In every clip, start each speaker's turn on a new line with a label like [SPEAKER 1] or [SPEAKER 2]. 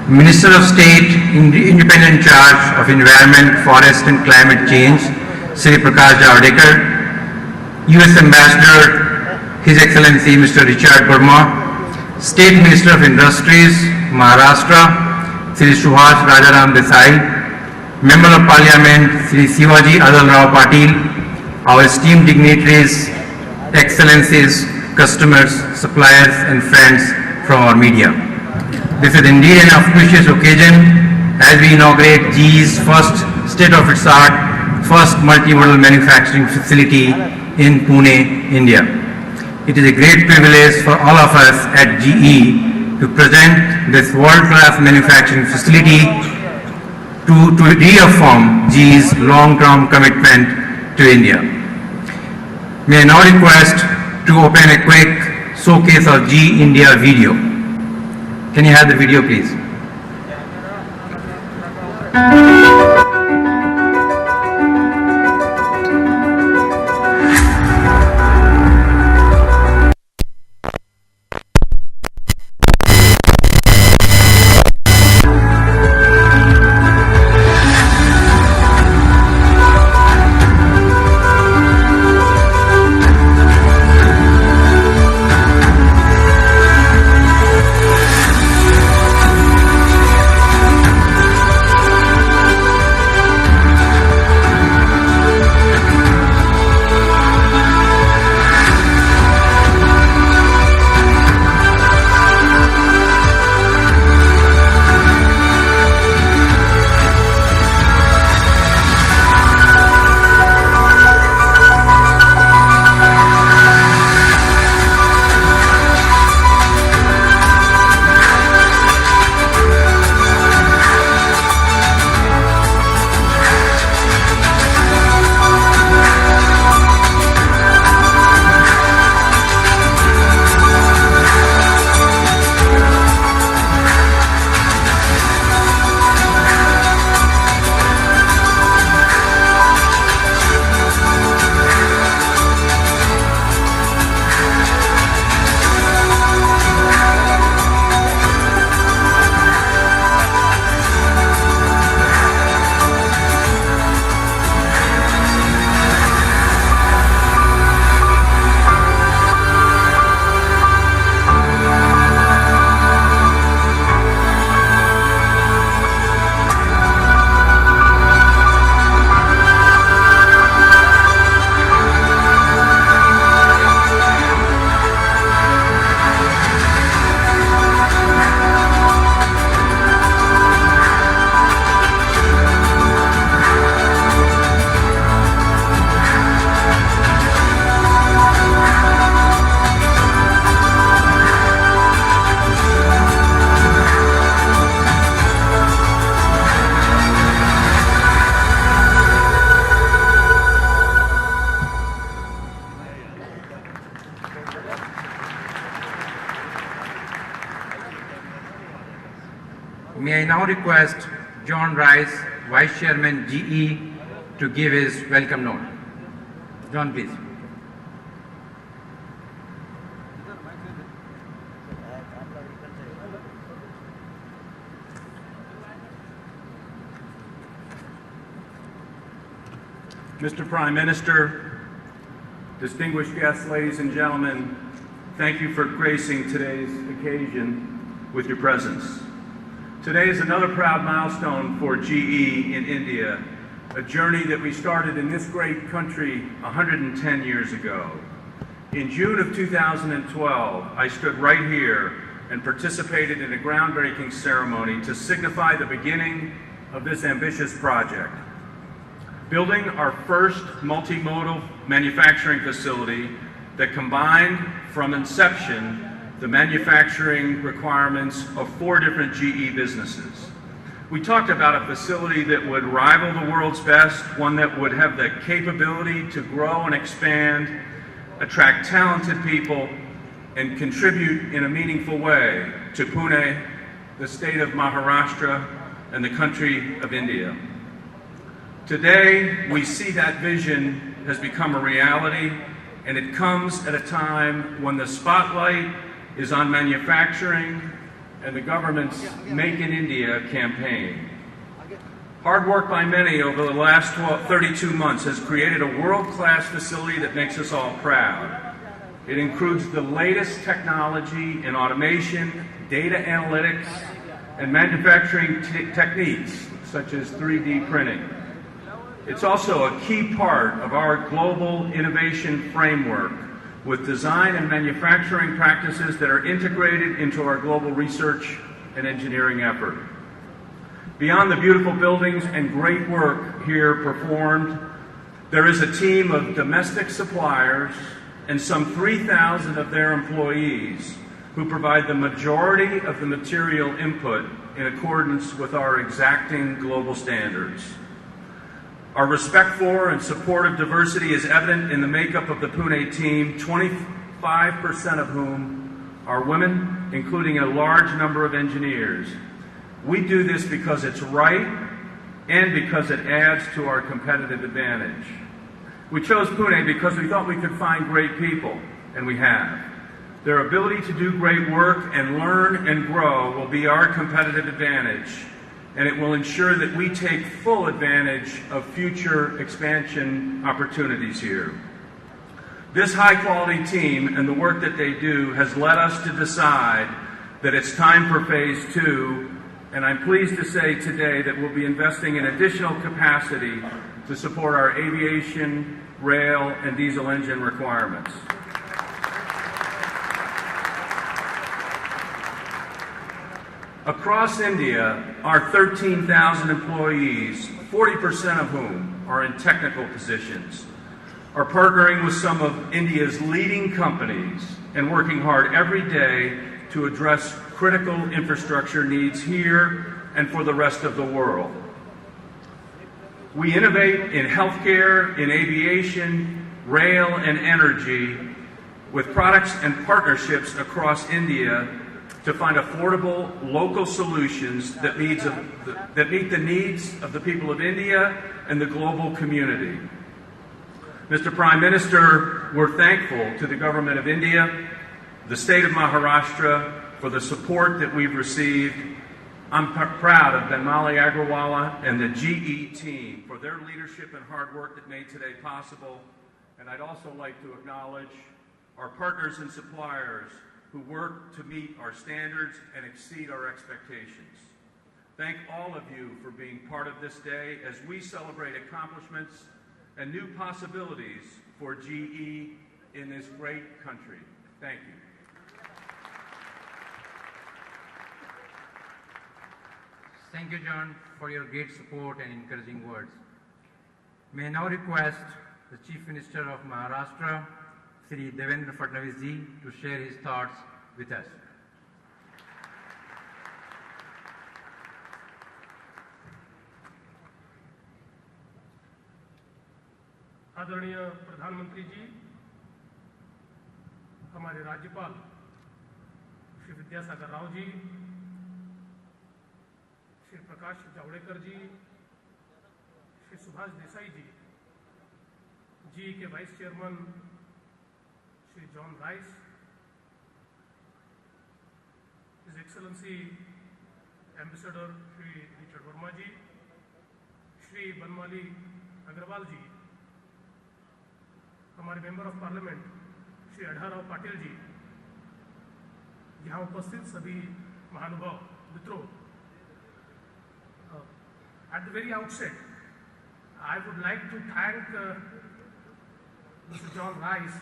[SPEAKER 1] Minister of State, Independent Charge of Environment, Forest and Climate Change, Shri Prakash Javadekar, US Ambassador, His Excellency Mr. Richard Burma, State Minister of Industries, Maharashtra, Shri Subhash Rajaram Desai, Member of Parliament, Shri Sivaji Adal Rao Patil, our esteemed dignitaries, excellencies, customers, suppliers and friends from our media. This is indeed an auspicious occasion as we inaugurate GE's first state-of-its-art, first multimodal manufacturing facility in Pune, India. It is a great privilege for all of us at GE to present this world-class manufacturing facility to reaffirm GE's long-term commitment to India. May I now request to open a quick showcase of GE India video. Can you have the video, please? May I now request John Rice, Vice Chairman GE, to give his welcome note. John, please.
[SPEAKER 2] Mr. Prime Minister, distinguished guests, ladies and gentlemen, thank you for gracing today's occasion with your presence. Today is another proud milestone for GE in India, a journey that we started in this great country 110 years ago. In June of 2012, I stood right here and participated in a groundbreaking ceremony to signify the beginning of this ambitious project. Building our first multimodal manufacturing facility that combined from inception the manufacturing requirements of 4 different GE businesses. We talked about a facility that would rival the world's best, one that would have the capability to grow and expand, attract talented people, and contribute in a meaningful way to Pune, the state of Maharashtra, and the country of India. Today, we see that vision has become a reality, and it comes at a time when the spotlight is on manufacturing, and the government's Make in India campaign. Hard work by many over the last 32 months has created a world-class facility that makes us all proud. It includes the latest technology in automation, data analytics, and manufacturing techniques such as 3D printing. It's also a key part of our global innovation framework with design and manufacturing practices that are integrated into our global research and engineering effort. Beyond the beautiful buildings and great work here performed, there is a team of domestic suppliers and some 3,000 of their employees who provide the majority of the material input in accordance with our exacting global standards. Our respect for and support of diversity is evident in the makeup of the Pune team, 25% of whom are women, including a large number of engineers. We do this because it's right and because it adds to our competitive advantage. We chose Pune because we thought we could find great people, and we have. Their ability to do great work and learn and grow will be our competitive advantage, and it will ensure that we take full advantage of future expansion opportunities here. This high-quality team and the work that they do has led us to decide that it's time for Phase 2, and I'm pleased to say today that we'll be investing in additional capacity to support our aviation, rail, and diesel engine requirements. Across India, our 13,000 employees, 40% of whom are in technical positions, are partnering with some of India's leading companies and working hard every day to address critical infrastructure needs here and for the rest of the world. We innovate in healthcare, in aviation, rail, and energy with products and partnerships across India to find affordable local solutions that meet the needs of the people of India and the global community. Mr. Prime Minister, we're thankful to the Government of India, the State of Maharashtra, for the support that we've received. I'm proud of Benmali Agrawala and the GE team for their leadership and hard work that made today possible. And I'd also like to acknowledge our partners and suppliers who work to meet our standards and exceed our expectations. Thank all of you for being part of this day as we celebrate accomplishments and new possibilities for GE in this great country. Thank you.
[SPEAKER 1] Thank you, John, for your great support and encouraging words. May I now request the Chief Minister of Maharashtra, Shri Devendra Fadnavis ji, to share his thoughts with us.
[SPEAKER 3] आदरणीय प्रधानमंत्री जी, हमारे राज्यपाल श्री विद्यासागर राव जी, श्री प्रकाश जावड़ेकर जी, Shri Subhash Desai ji, GE के vice chairman Shri John Rice, his excellency ambassador Shri Richard Verma ji, Shri Banmali Agrawal ji, हमारे member of parliament Shri Adhalrao Patil ji, यहाँ उपस्थित सभी महानुभाव मित्रों, at the very outset, I would like to thank Mr. John Rice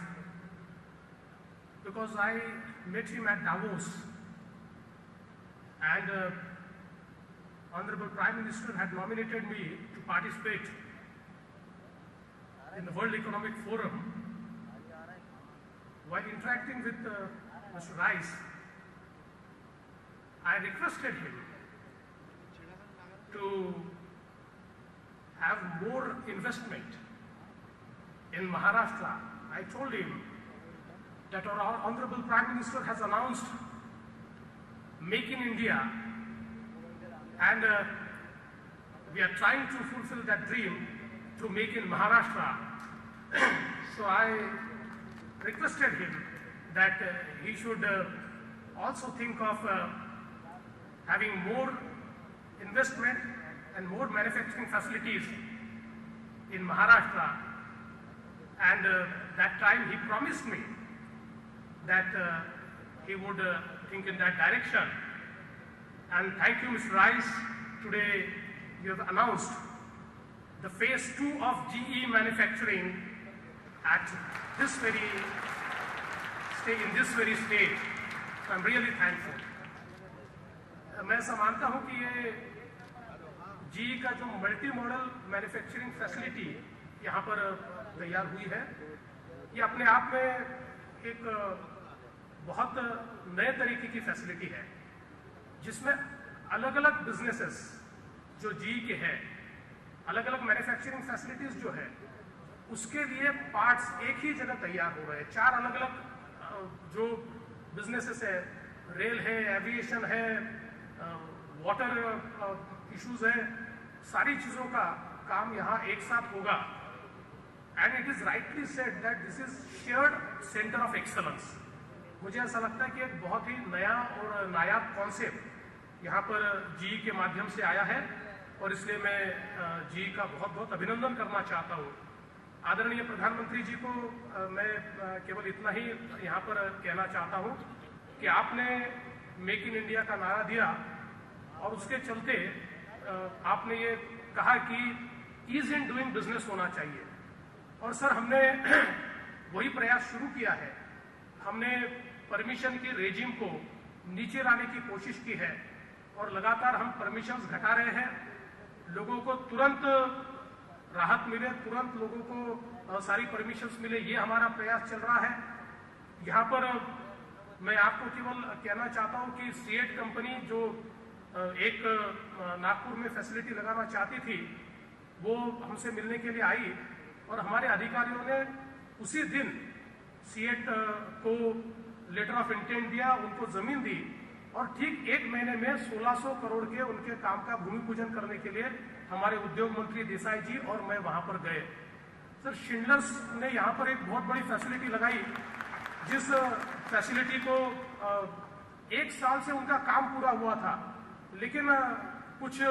[SPEAKER 3] because I met him at Davos, and Honorable Prime Minister had nominated me to participate in the World Economic Forum. While interacting with Mr. Rice, I requested him to have more investment in Maharashtra. I told him that our Honorable Prime Minister has announced Make in India, and we are trying to fulfill that dream through Make in Maharashtra. So I requested him that he should also think of having more investment and more manufacturing facilities in Maharashtra. And that time he promised me that he would think in that direction. And thank you, Mr. Rice. Today you have announced the phase 2 of GE manufacturing at this very stage, in this very stage. So I'm really thankful. मैं ऐसा मानता हूं कि ये GE का जो multi modal manufacturing facility यहाँ पर तैयार हुई है, ये अपने आप में एक बहुत नए तरीके की फैसिलिटी है, जिसमें अलग अलग बिजनेसेस जो GE के हैं, अलग अलग मैन्युफैक्चरिंग फैसिलिटीज जो है, उसके लिए पार्ट्स एक ही जगह तैयार हो रहे हैं। 4 अलग अलग जो बिजनेसेस है, रेल है, एविएशन है, वाटर इश्यूज है, सारी चीजों का काम यहाँ एक साथ होगा। And it is rightly said that this is shared centre of excellence. मुझे ऐसा लगता है कि एक बहुत ही नया और नायाब कॉन्सेप्ट यहाँ पर GE के माध्यम से आया है, और इसलिए मैं GE का बहुत बहुत अभिनंदन करना चाहता हूँ। आदरणीय प्रधानमंत्री जी को मैं केवल इतना ही यहाँ पर कहना चाहता हूँ कि आपने मेक इन इंडिया का नारा दिया, और उसके चलते आपने ये कहा कि ईज इन डूइंग बिजनेस होना चाहिए। और सर, हमने वही प्रयास शुरू किया है। हमने परमिशन के रेजिम को नीचे लाने की कोशिश की है, और लगातार हम परमिशंस घटा रहे हैं। लोगों को तुरंत राहत मिले, तुरंत लोगों को सारी परमिशंस मिले, ये हमारा प्रयास चल रहा है। यहाँ पर मैं आपको केवल कहना चाहता हूँ कि सीएट कंपनी जो एक नागपुर में फैसिलिटी लगाना चाहती थी, वो हमसे मिलने के लिए आई, और हमारे अधिकारियों ने उसी दिन सीएट को लेटर ऑफ इंटेंट दिया, उनको जमीन दी, और ठीक 1 महीने में 1600 करोड़ के उनके काम का भूमि पूजन करने के लिए हमारे उद्योग मंत्री देसाई जी और मैं वहां पर गए। सर, शिंडलर्स ने यहाँ पर एक बहुत बड़ी फैसिलिटी लगाई, जिस फैसिलिटी को 1 साल से उनका काम पूरा हुआ था, लेकिन कुछ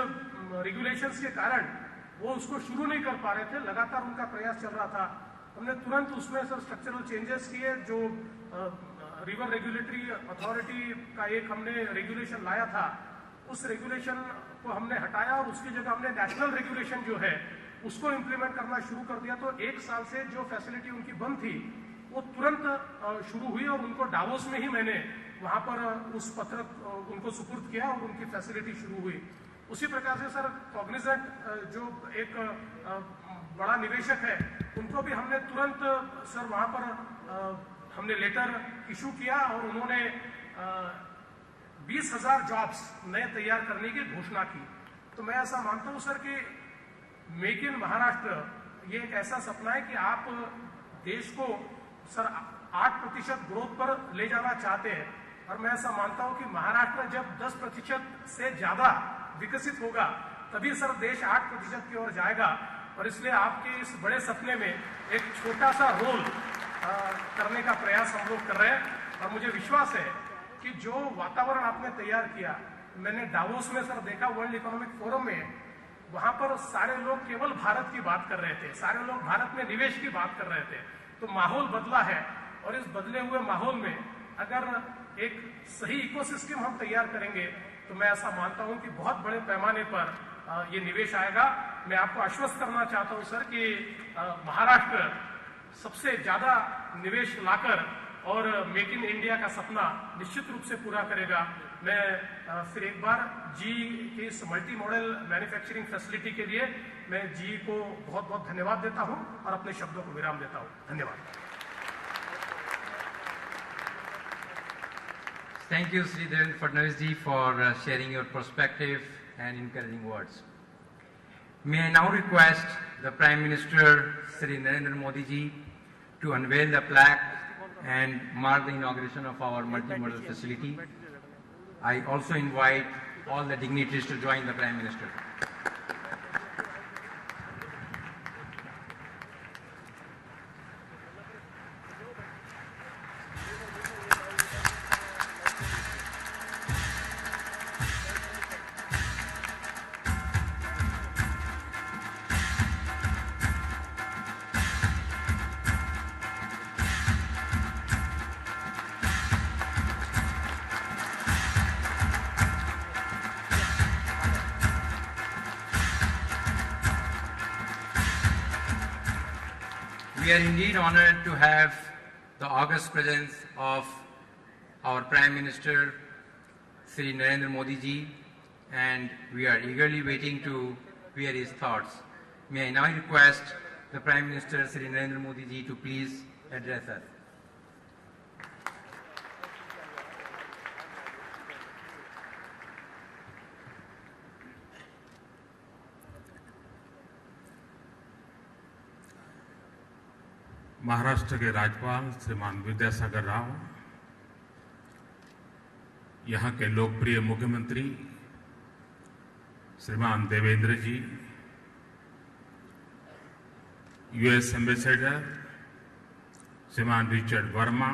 [SPEAKER 3] रेगुलेशंस के कारण वो उसको शुरू नहीं कर पा रहे थे। लगातार उनका प्रयास चल रहा था। हमने तुरंत उसमें सर स्ट्रक्चरल चेंजेस किए। जो रिवर रेगुलेटरी अथॉरिटी का एक हमने रेगुलेशन लाया था, उस रेगुलेशन को हमने हटाया, और उसकी जगह हमने नेशनल रेगुलेशन जो है उसको इम्प्लीमेंट करना शुरू कर दिया। तो 1 साल से जो फैसिलिटी उनकी बंद थी, वो तुरंत शुरू हुई, और उनको डावोस में ही मैंने वहां पर उस पत्र उनको सुपुर्द किया, और उनकी फैसिलिटी शुरू हुई। उसी प्रकार से सर, कॉग्निजेंट जो एक बड़ा निवेशक है, उनको भी हमने तुरंत सर वहां पर हमने लेटर इशू किया, और उन्होंने 20,000 जॉब्स नए तैयार करने की घोषणा की। तो मैं ऐसा मानता हूं सर कि मेक इन महाराष्ट्र ये एक ऐसा सपना है कि आप देश को सर 8% ग्रोथ पर ले जाना चाहते हैं, और मैं ऐसा मानता हूं कि महाराष्ट्र जब 10% से ज्यादा विकसित होगा, तभी सर देश 8% की ओर जाएगा। और इसलिए आपके इस बड़े सपने में एक छोटा सा रोल करने का प्रयास हम लोग कर रहे हैं। और मुझे विश्वास है कि जो वातावरण आपने तैयार किया, मैंने डावोस में सर देखा, वर्ल्ड इकोनॉमिक फोरम में, वहां पर सारे लोग केवल भारत की बात कर रहे थे, सारे लोग भारत में निवेश की बात कर रहे थे। तो माहौल बदला है, और इस बदले हुए माहौल में अगर एक सही इकोसिस्टम हम तैयार करेंगे, तो मैं ऐसा मानता हूं कि बहुत बड़े पैमाने पर ये निवेश आएगा। मैं आपको आश्वस्त करना चाहता हूं सर कि महाराष्ट्र सबसे ज्यादा निवेश लाकर और मेक इन इंडिया का सपना निश्चित रूप से पूरा करेगा। मैं फिर एक बार GE के इस मल्टी मॉडल मैन्युफैक्चरिंग फैसिलिटी के लिए मैं GE को बहुत बहुत धन्यवाद देता हूं, और अपने शब्दों को विराम देता हूं। धन्यवाद।
[SPEAKER 1] Thank you, Sri Devendra Fadnavis ji, for sharing your perspective and encouraging words. May I now request the Prime Minister, Sri Narendra Modi ji, to unveil the plaque and mark the inauguration of our multi-modal facility. I also invite all the dignitaries to join the Prime Minister. We are indeed honored to have the august presence of our Prime Minister, Shri Narendra Modi ji, and we are eagerly waiting to hear his thoughts. May I now request the Prime Minister, Shri Narendra Modi ji, to please address us.
[SPEAKER 4] Maharashtra के राज्यपाल श्रीमान विद्यासागर राव, यहाँ के लोकप्रिय मुख्यमंत्री श्रीमान देवेंद्र जी, US ambassador श्रीमान Richard Verma,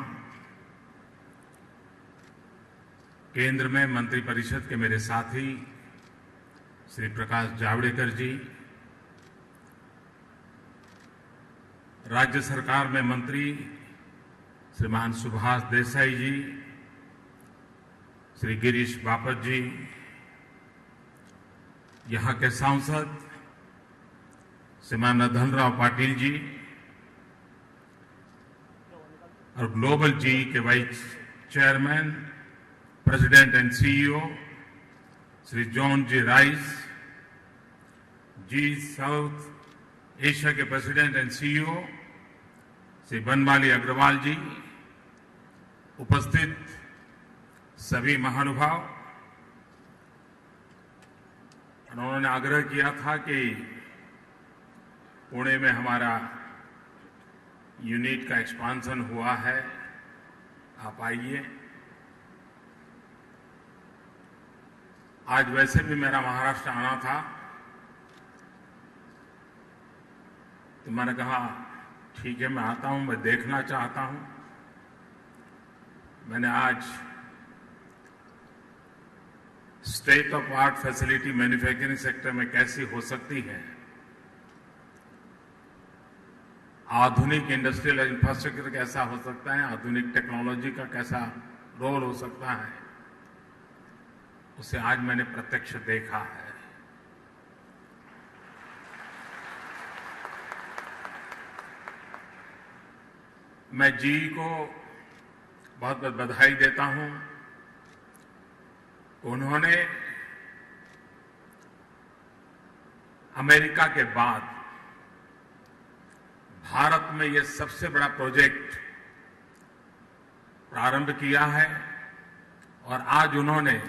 [SPEAKER 4] केंद्र में मंत्रिपरिषद के मेरे साथी श्री प्रकाश जावड़ेकर जी, राज्य सरकार में मंत्री श्रीमान सुभाष देसाई जी, श्री गिरीश बापट जी, यहाँ के सांसद श्रीमान धनराव पाटिल जी और ग्लोबल जी के vice chairman, president and CEO Shri John ji Rice ji, South Asia के president and CEO Shri Banmali Agrawal ji, उपस्थित सभी महानुभाव, उन्होंने आग्रह किया था कि पुणे में हमारा यूनिट का एक्सपांशन हुआ है, आप आइए। आज वैसे भी मेरा महाराष्ट्र आना था, तो मैंने कहा ठीक है मैं आता हूं, मैं देखना चाहता हूं। मैंने आज state of art facility manufacturing sector में कैसी हो सकती है, आधुनिक इंडस्ट्रियल इंफ्रास्ट्रक्चर कैसा हो सकता है, आधुनिक टेक्नोलॉजी का कैसा रोल हो सकता है, उसे आज मैंने प्रत्यक्ष देखा है। मैं जी को बहुत बहुत बधाई देता हूं। उन्होंने अमेरिका के बाद भारत में यह सबसे बड़ा प्रोजेक्ट प्रारंभ किया है और आज उन्होंने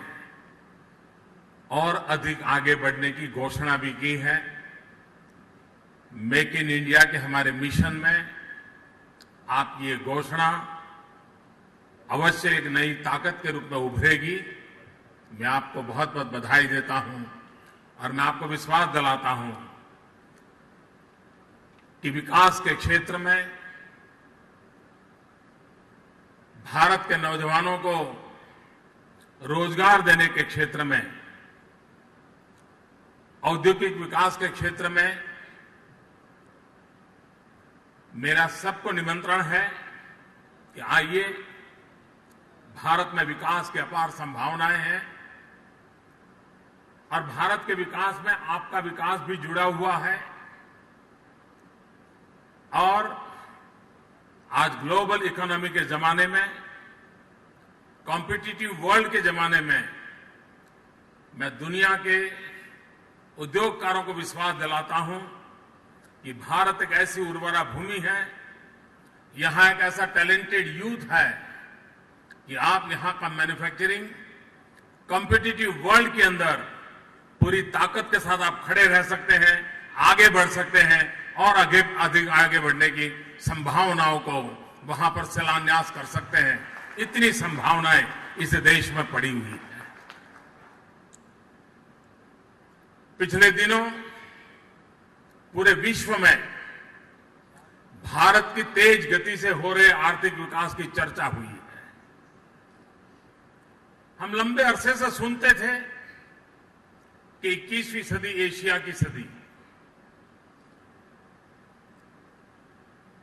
[SPEAKER 4] और अधिक आगे बढ़ने की घोषणा भी की है। मेक इन इंडिया के हमारे मिशन में आपकी ये घोषणा अवश्य एक नई ताकत के रूप में उभरेगी। मैं आपको बहुत बहुत बधाई देता हूं और मैं आपको विश्वास दिलाता हूं कि विकास के क्षेत्र में भारत के नौजवानों को रोजगार देने के क्षेत्र में, औद्योगिक विकास के क्षेत्र में मेरा सबको निमंत्रण है कि आइए, भारत में विकास की अपार संभावनाएं हैं और भारत के विकास में आपका विकास भी जुड़ा हुआ है। और आज ग्लोबल इकोनॉमी के जमाने में, कॉम्पिटिटिव वर्ल्ड के जमाने में, मैं दुनिया के उद्योगकारों को विश्वास दिलाता हूं कि भारत एक ऐसी उर्वरा भूमि है, यहां एक ऐसा टैलेंटेड यूथ है कि आप यहां का मैन्युफैक्चरिंग कॉम्पिटिटिव वर्ल्ड के अंदर पूरी ताकत के साथ आप खड़े रह सकते हैं, आगे बढ़ सकते हैं और अधिक आगे बढ़ने की संभावनाओं को वहां पर शिलान्यास कर सकते हैं। इतनी संभावनाएं इस देश में पड़ी हुई है। पिछले दिनों पूरे विश्व में भारत की तेज गति से हो रहे आर्थिक विकास की चर्चा हुई है। हम लंबे अरसे से सुनते थे कि 21वीं सदी एशिया की सदी,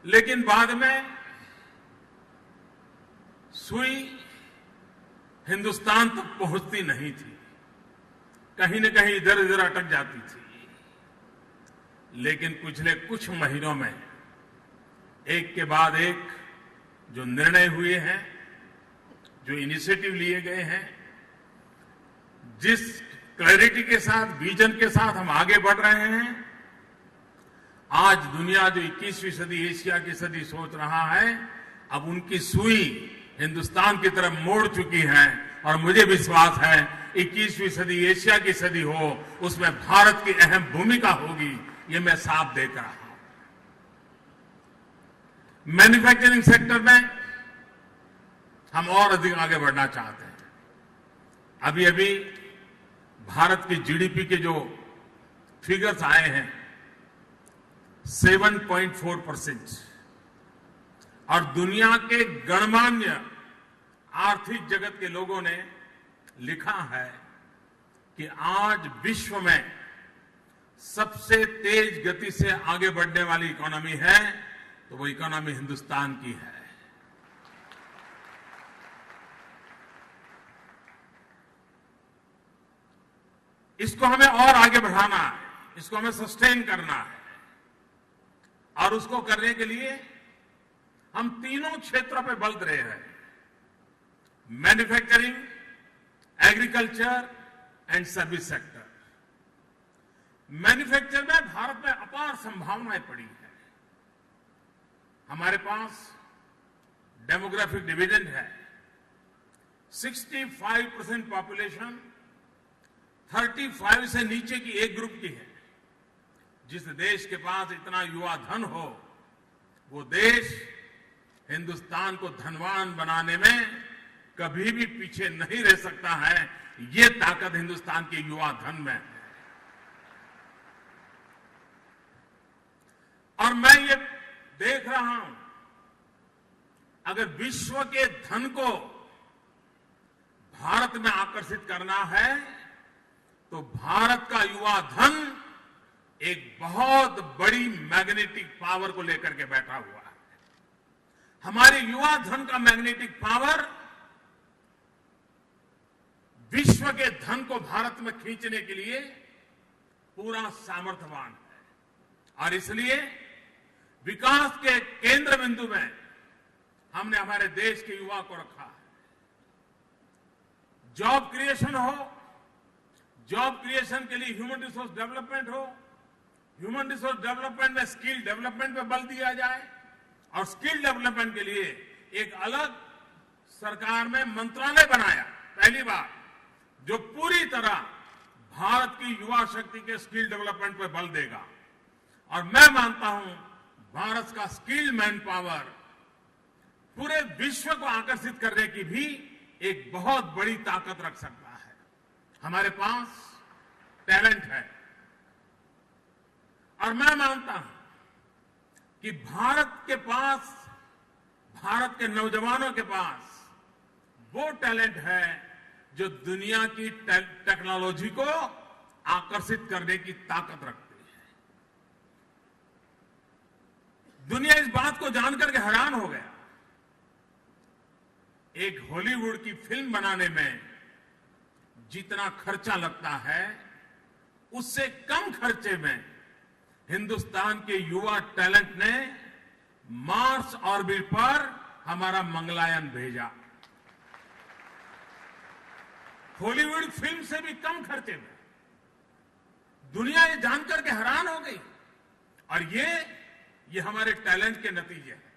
[SPEAKER 4] लेकिन बाद में सुई हिंदुस्तान तक पहुंचती नहीं थी, कहीं न कहीं इधर उधर अटक जाती थी। लेकिन पिछले कुछ महीनों में एक के बाद एक जो निर्णय हुए हैं, जो इनिशिएटिव लिए गए हैं, जिस क्लैरिटी के साथ, विजन के साथ हम आगे बढ़ रहे हैं, आज दुनिया जो 21वीं सदी एशिया की सदी सोच रहा है, अब उनकी सुई हिंदुस्तान की तरफ मोड़ चुकी है और मुझे विश्वास है 21वीं सदी एशिया की सदी हो, उसमें भारत की अहम भूमिका होगी, ये मैं साफ देख रहा हूं। मैन्युफैक्चरिंग सेक्टर में हम और अधिक आगे बढ़ना चाहते हैं। अभी अभी भारत की जीडीपी के जो फिगर्स आए हैं 7.4% और दुनिया के गणमान्य आर्थिक जगत के लोगों ने लिखा है कि आज विश्व में सबसे तेज गति से आगे बढ़ने वाली इकोनॉमी है तो वो इकोनॉमी हिंदुस्तान की है। इसको हमें और आगे बढ़ाना है, इसको हमें सस्टेन करना है और उसको करने के लिए हम तीनों क्षेत्रों पे बल दे रहे हैं, manufacturing, agriculture and service sector. Manufacture में भारत में अपार संभावनाएं पड़ी है। हमारे पास डेमोग्राफिक डिविडेंड है, 65% पॉपुलेशन 35 से नीचे की एक ग्रुप की है। जिस देश के पास इतना युवा धन हो, वो देश हिंदुस्तान को धनवान बनाने में कभी भी पीछे नहीं रह सकता है। ये ताकत हिंदुस्तान के युवा धन में है। और मैं ये देख रहा हूं, अगर विश्व के धन को भारत में आकर्षित करना है तो भारत का युवा धन एक बहुत बड़ी मैग्नेटिक पावर को लेकर के बैठा हुआ है। हमारे युवा धन का मैग्नेटिक पावर विश्व के धन को भारत में खींचने के लिए पूरा सामर्थ्यवान है और इसलिए विकास के केंद्र बिंदु में हमने हमारे देश के युवा को रखा है। जॉब क्रिएशन हो, जॉब क्रिएशन के लिए ह्यूमन रिसोर्स डेवलपमेंट हो, ह्यूमन रिसोर्स डेवलपमेंट में स्किल डेवलपमेंट पे बल दिया जाए और स्किल डेवलपमेंट के लिए एक अलग सरकार में मंत्रालय बनाया पहली बार, जो पूरी तरह भारत की युवा शक्ति के स्किल डेवलपमेंट पे बल देगा। और मैं मानता हूं भारत का स्किल मैन पावर पूरे विश्व को आकर्षित करने की भी एक बहुत बड़ी ताकत रख सकता है। हमारे पास टैलेंट है और मैं मानता हूं कि भारत के नौजवानों के पास वो टैलेंट है जो दुनिया की टेक्नोलॉजी को आकर्षित करने की ताकत रखती है। दुनिया इस बात को जानकर के हैरान हो गया। एक हॉलीवुड की फिल्म बनाने में जितना खर्चा लगता है, उससे कम खर्चे में हिंदुस्तान के युवा टैलेंट ने मार्स ऑर्बिट पर हमारा मंगलयान भेजा। हॉलीवुड फिल्म से भी कम खर्चे में। दुनिया ये जानकर के हैरान हो गई और ये हमारे टैलेंट के नतीजे हैं।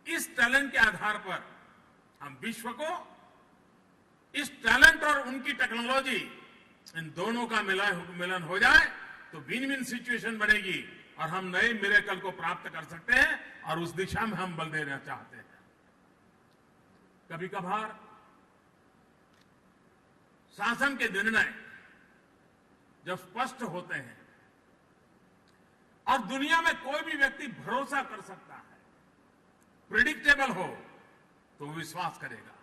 [SPEAKER 4] इस टैलेंट के आधार पर हम विश्व को, इस टैलेंट और उनकी टेक्नोलॉजी, इन दोनों का मिलन हो जाए तो विन विन सिचुएशन बनेगी और हम नए मिरेकल को प्राप्त कर सकते हैं और उस दिशा में हम बल देना चाहते हैं। कभी कभार शासन के निर्णय जब स्पष्ट होते हैं और दुनिया में कोई भी व्यक्ति भरोसा कर सकता है, प्रिडिक्टेबल हो, तो विश्वास करेगा।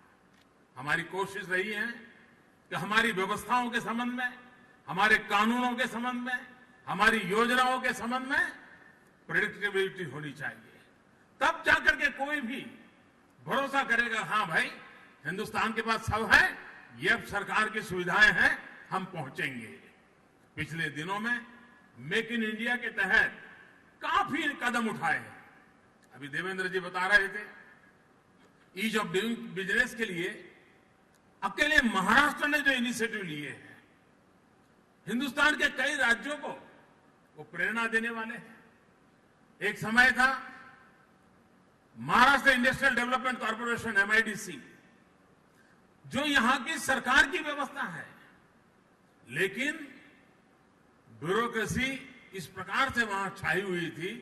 [SPEAKER 4] हमारी कोशिश रही है कि हमारी व्यवस्थाओं के संबंध में, हमारे कानूनों के संबंध में, हमारी योजनाओं के संबंध में प्रेडिक्टेबिलिटी होनी चाहिए। तब जाकर के कोई भी भरोसा करेगा, हां भाई हिंदुस्तान के पास सब है, ये अब सरकार की सुविधाएं हैं, हम पहुंचेंगे। पिछले दिनों में मेक इन इंडिया के तहत काफी कदम उठाए हैं। अभी देवेंद्र जी बता रहे थे, ईज ऑफ डूइंग बिजनेस के लिए अकेले महाराष्ट्र ने जो इनिशिएटिव लिए हैं, हिंदुस्तान के कई राज्यों को वो प्रेरणा देने वाले हैं। एक समय था Maharashtra industrial development corporation MIDC, जो यहां की सरकार की व्यवस्था है, लेकिन ब्यूरोक्रेसी इस प्रकार से वहां छाई हुई थी,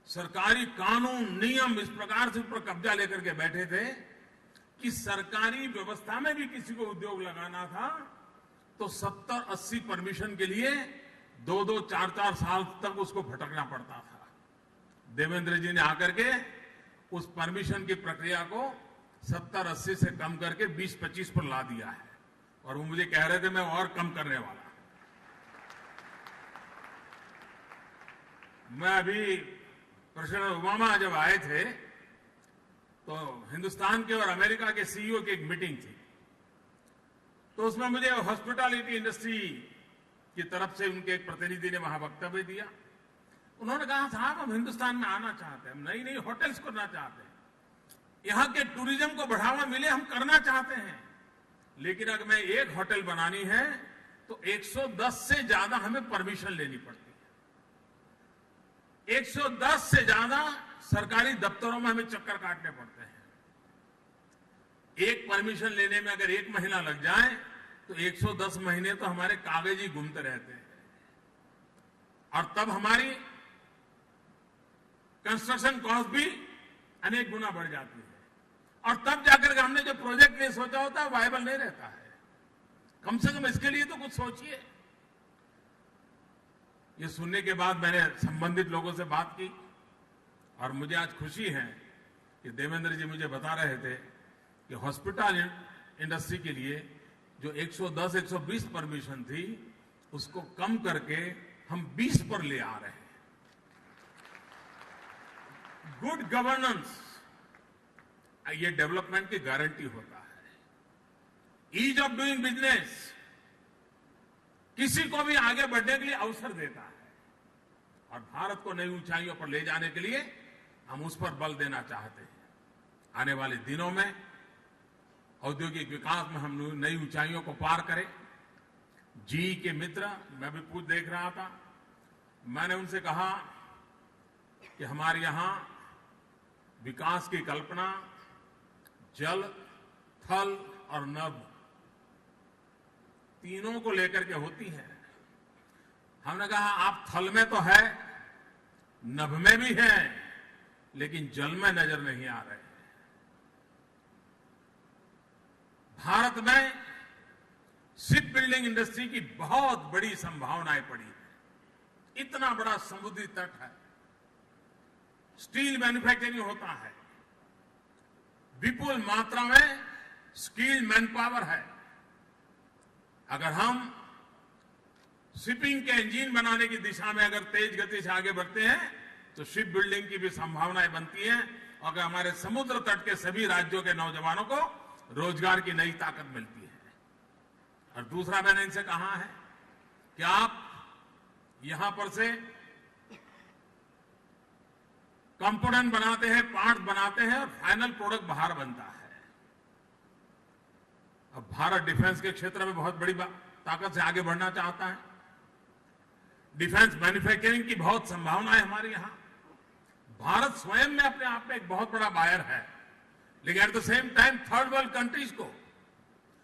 [SPEAKER 4] सरकारी कानून नियम इस प्रकार से ऊपर कब्जा लेकर के बैठे थे कि सरकारी व्यवस्था में भी किसी को उद्योग लगाना था तो 70-80 परमिशन के लिए 2-2, 4-4 साल तक उसको भटकना पड़ता था। देवेंद्र जी ने आकर के उस परमिशन की प्रक्रिया को 70-80 से कम करके 20-25 पर ला दिया है, और वो मुझे कह रहे थे मैं और कम करने वाला। मैं अभी प्रेसिडेंट ओबामा जब आए थे तो हिंदुस्तान के और अमेरिका के CEO की एक मीटिंग थी, तो उसमें मुझे हॉस्पिटैलिटी इंडस्ट्री की तरफ से उनके एक प्रतिनिधि ने वहां वक्तव्य दिया। उन्होंने कहा, साहब हम हिंदुस्तान में आना चाहते हैं, हम नई नई होटल्स करना चाहते हैं, यहां के टूरिज्म को बढ़ावा मिले, हम करना चाहते हैं, लेकिन अगर मैं एक होटल बनानी है तो 110 से ज्यादा हमें परमिशन लेनी पड़ती है। 110 से ज्यादा सरकारी दफ्तरों में हमें चक्कर काटने पड़ते हैं। एक परमिशन लेने में अगर 1 महीना लग जाए तो 110 महीने तो हमारे कागज ही घूमते रहते हैं, और तब हमारी कंस्ट्रक्शन कॉस्ट भी अनेक गुना बढ़ जाती है, और तब जाकर के हमने जो प्रोजेक्ट नहीं सोचा होता है वायबल नहीं रहता है। कम से कम इसके लिए तो कुछ सोचिए। ये सुनने के बाद मैंने संबंधित लोगों से बात की, और मुझे आज खुशी है कि देवेंद्र जी मुझे बता रहे थे कि हॉस्पिटल इंडस्ट्री के लिए जो 110-120 परमिशन थी उसको कम करके हम 20 पर ले आ रहे हैं। गुड गवर्नेंस ये डेवलपमेंट की गारंटी होता है। ईज ऑफ डूइंग बिजनेस किसी को भी आगे बढ़ने के लिए अवसर देता है, और भारत को नई ऊंचाइयों पर ले जाने के लिए हम उस पर बल देना चाहते हैं। आने वाले दिनों में औद्योगिक विकास में हम नई ऊंचाइयों को पार करें। जी के मित्र, मैं भी पूछ देख रहा था, मैंने उनसे कहा कि हमारे यहां विकास की कल्पना जल, थल और नभ तीनों को लेकर के होती है। हमने कहा आप थल में तो है, नभ में भी है, लेकिन जल में नजर नहीं आ रहे। भारत में शिप बिल्डिंग इंडस्ट्री की बहुत बड़ी संभावनाएं पड़ी है। इतना बड़ा समुद्री तट है, स्टील मैन्युफैक्चरिंग होता है, विपुल मात्रा में स्किल्ड मैन पावर है। अगर हम शिपिंग के इंजन बनाने की दिशा में अगर तेज गति से आगे बढ़ते हैं तो शिप बिल्डिंग की भी संभावनाएं बनती हैं, और अगर हमारे समुद्र तट के सभी राज्यों के नौजवानों को रोजगार की नई ताकत मिलती है। और दूसरा मैंने इनसे कहा है कि आप यहां पर से कंपोनेंट बनाते हैं, पार्ट बनाते हैं, और फाइनल प्रोडक्ट बाहर बनता है। अब भारत डिफेंस के क्षेत्र में बहुत बड़ी ताकत से आगे बढ़ना चाहता है। डिफेंस मैन्युफैक्चरिंग की बहुत संभावना है हमारे यहां। भारत स्वयं में अपने आप में एक बहुत बड़ा बायर है, लेकिन at the same time third world countries को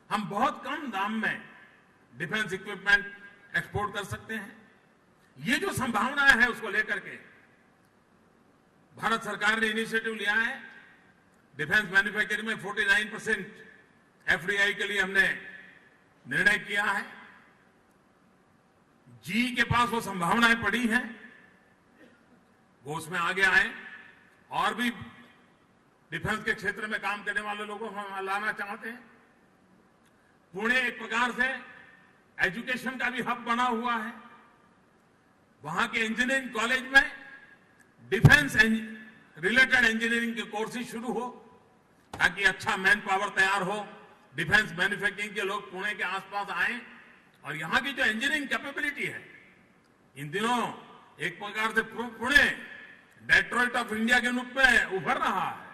[SPEAKER 4] हम बहुत कम दाम में डिफेंस इक्विपमेंट एक्सपोर्ट कर सकते हैं। ये जो संभावनाएं है उसको लेकर के भारत सरकार ने इनिशिएटिव लिया है। डिफेंस मैन्युफैक्चरिंग में 49% FDI के लिए हमने निर्णय किया है। जी के पास वो संभावनाएं पड़ी हैं, वो उसमें आगे आए, और भी डिफेंस के क्षेत्र में काम करने वाले लोगों को हम लाना चाहते हैं। पुणे एक प्रकार से एजुकेशन का भी हब बना हुआ है। वहां के इंजीनियरिंग कॉलेज में डिफेंस रिलेटेड इंजीनियरिंग के कोर्सेज शुरू हो, ताकि अच्छा मैन पावर तैयार हो, डिफेंस मैन्युफैक्चरिंग के लोग पुणे के आसपास आए, और यहां की जो इंजीनियरिंग कैपेबिलिटी है, इन दिनों एक प्रकार से पुणे डेट्रॉइट ऑफ इंडिया के रूप में उभर रहा है।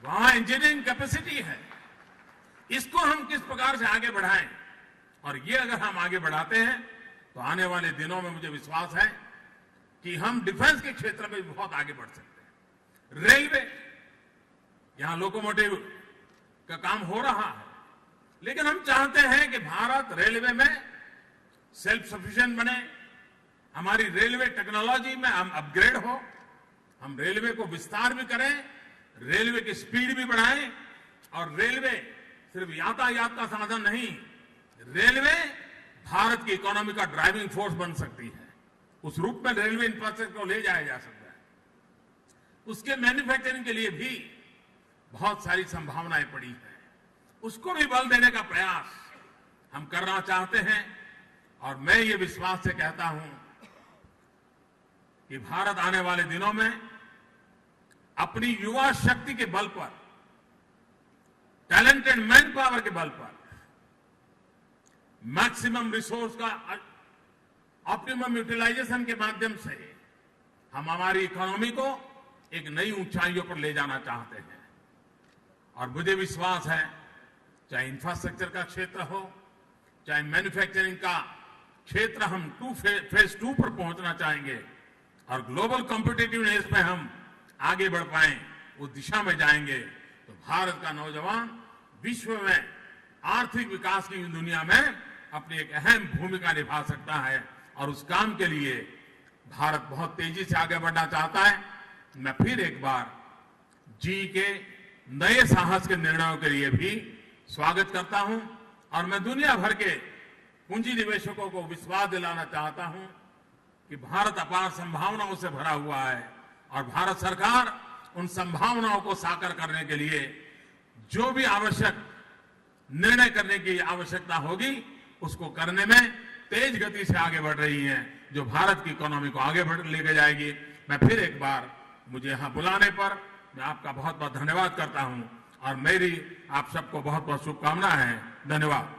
[SPEAKER 4] वहां इंजीनियरिंग कैपेसिटी है। इसको हम किस प्रकार से आगे बढ़ाएं, और ये अगर हम आगे बढ़ाते हैं तो आने वाले दिनों में मुझे विश्वास है कि हम डिफेंस के क्षेत्र में भी बहुत आगे बढ़ सकते हैं। रेलवे, यहां लोकोमोटिव का काम हो रहा है, लेकिन हम चाहते हैं कि भारत रेलवे में सेल्फ सफिशिएंट बने, हमारी रेलवे टेक्नोलॉजी में हम अपग्रेड हो, हम रेलवे को विस्तार भी करें, रेलवे की स्पीड भी बढ़ाएं, और रेलवे सिर्फ यातायात का साधन नहीं, रेलवे भारत की इकोनॉमी का ड्राइविंग फोर्स बन सकती है। उस रूप में रेलवे इंफ्रास्ट्रक्चर को ले जाया जा सकता है। उसके मैन्युफैक्चरिंग के लिए भी बहुत सारी संभावनाएं पड़ी हैं। उसको भी बल देने का प्रयास हम करना चाहते हैं, और मैं ये विश्वास से कहता हूं कि भारत आने वाले दिनों में अपनी युवा शक्ति के बल पर, टैलेंटेड मैन पावर के बल पर, मैक्सिमम रिसोर्स का ऑप्टिमम यूटिलाइजेशन के माध्यम से हम हमारी इकोनॉमी को एक नई ऊंचाइयों पर ले जाना चाहते हैं। और मुझे विश्वास है, चाहे इंफ्रास्ट्रक्चर का क्षेत्र हो, चाहे मैन्युफैक्चरिंग का क्षेत्र, हम फेज 2 पर पहुंचना चाहेंगे और ग्लोबल कॉम्पिटिटिवनेस में हम आगे बढ़ पाएं, उस दिशा में जाएंगे तो भारत का नौजवान विश्व में आर्थिक विकास की दुनिया में अपनी एक अहम भूमिका निभा सकता है। और उस काम के लिए भारत बहुत तेजी से आगे बढ़ना चाहता है। मैं फिर एक बार जी के नए साहस के निर्णयों के लिए भी स्वागत करता हूं, और मैं दुनिया भर के पूंजी निवेशकों को विश्वास दिलाना चाहता हूं कि भारत अपार संभावनाओं से भरा हुआ है, और भारत सरकार उन संभावनाओं को साकार करने के लिए जो भी आवश्यक निर्णय करने की आवश्यकता होगी, उसको करने में तेज गति से आगे बढ़ रही है, जो भारत की इकोनॉमी को आगे लेके जाएगी। मैं फिर एक बार, मुझे यहां बुलाने पर मैं आपका बहुत बहुत धन्यवाद करता हूं, और मेरी आप सबको बहुत बहुत शुभकामनाएं हैं। धन्यवाद।